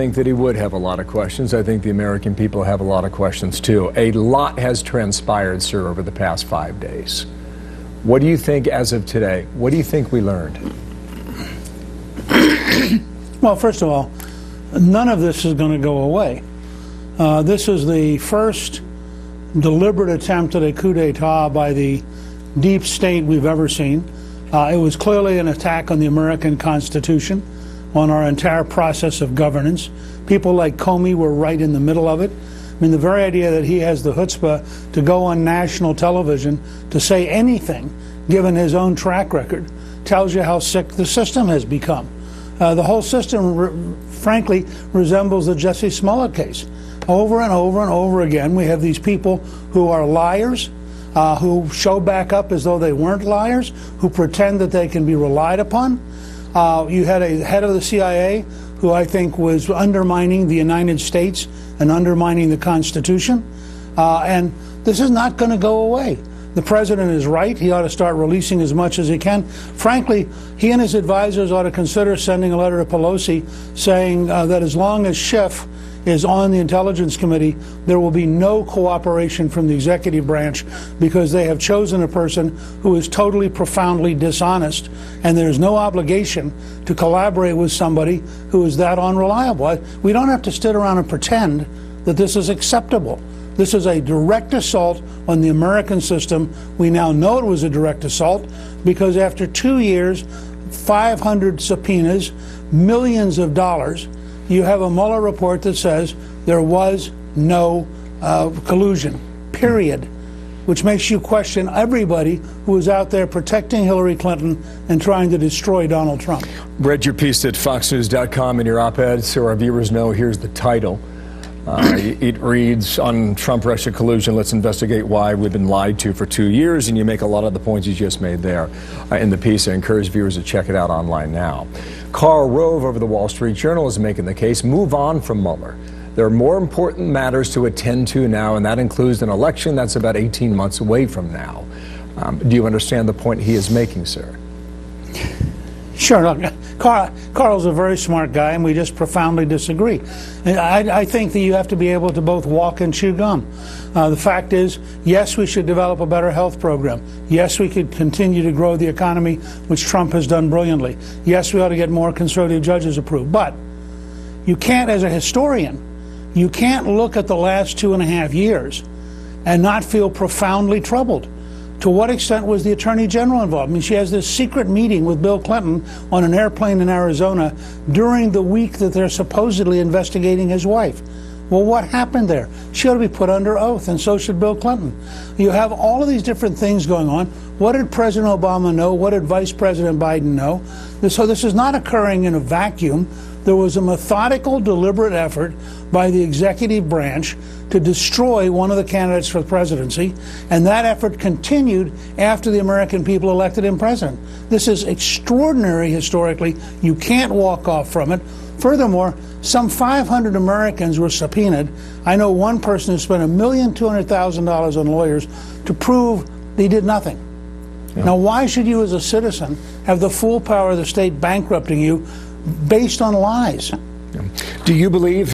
I think that he would have a lot of questions. I think the American people have a lot of questions too. A lot has transpired, sir, over the past 5 days. What do you think as of today? What do you think we learned? Well, first of all, none of this is going to go away. This is the first deliberate attempt at a coup d'etat by the deep state we've ever seen. It was clearly an attack on the American Constitution, on our entire process of governance. People like Comey were right in the middle of it. I mean, the very idea that he has the chutzpah to go on national television to say anything, given his own track record, tells you how sick the system has become. The whole system, frankly, resembles the Jussie Smollett case. Over and over and over again, we have these people who are liars, who show back up as though they weren't liars, who pretend that they can be relied upon. You had a head of the CIA who I think was undermining the United States and undermining the Constitution. And this is not going to go away. The president is right. He ought to start releasing as much as he can. Frankly, he and his advisors ought to consider sending a letter to Pelosi saying that as long as Schiff is on the Intelligence Committee, there will be no cooperation from the executive branch because they have chosen a person who is totally, profoundly dishonest, and there's no obligation to collaborate with somebody who is that unreliable. We don't have to sit around and pretend that this is acceptable. This is a direct assault on the American system. We now know it was a direct assault because after 2 years, 500 subpoenas, millions of dollars, you have a Mueller report that says there was no collusion, period, which makes you question everybody who was out there protecting Hillary Clinton and trying to destroy Donald Trump. Read your piece at foxnews.com in your op-ed, so our viewers know. Here's the title. It reads, on Trump-Russia collusion, let's investigate why we've been lied to for 2 years, and you make a lot of the points you just made there in the piece. I encourage viewers to check it out online now. Karl Rove over the Wall Street Journal is making the case, move on from Mueller. There are more important matters to attend to now, and that includes an election that's about 18 months away from now. Do you understand the point he is making, sir? Sure. Look, Carl's a very smart guy, and we just profoundly disagree. And I think that you have to be able to both walk and chew gum. The fact is, yes, we should develop a better health program. Yes, we could continue to grow the economy, which Trump has done brilliantly. Yes, we ought to get more conservative judges approved. But you can't, as a historian, you can't look at the last 2.5 years and not feel profoundly troubled. To what extent was the Attorney General involved? I mean, she has this secret meeting with Bill Clinton on an airplane in Arizona during the week that they're supposedly investigating his wife. Well, what happened there? She ought to be put under oath, and so should Bill Clinton. You have all of these different things going on. What did President Obama know? What did Vice President Biden know? So this is not occurring in a vacuum. There was a methodical, deliberate effort by the executive branch to destroy one of the candidates for the presidency, and that effort continued after the American people elected him president. This is extraordinary historically. You can't walk off from it. Furthermore, some 500 Americans were subpoenaed. I know one person who spent $1,200,000 on lawyers to prove they did nothing. Yeah. Now, why should you as a citizen have the full power of the state bankrupting you based on lies? Do you believe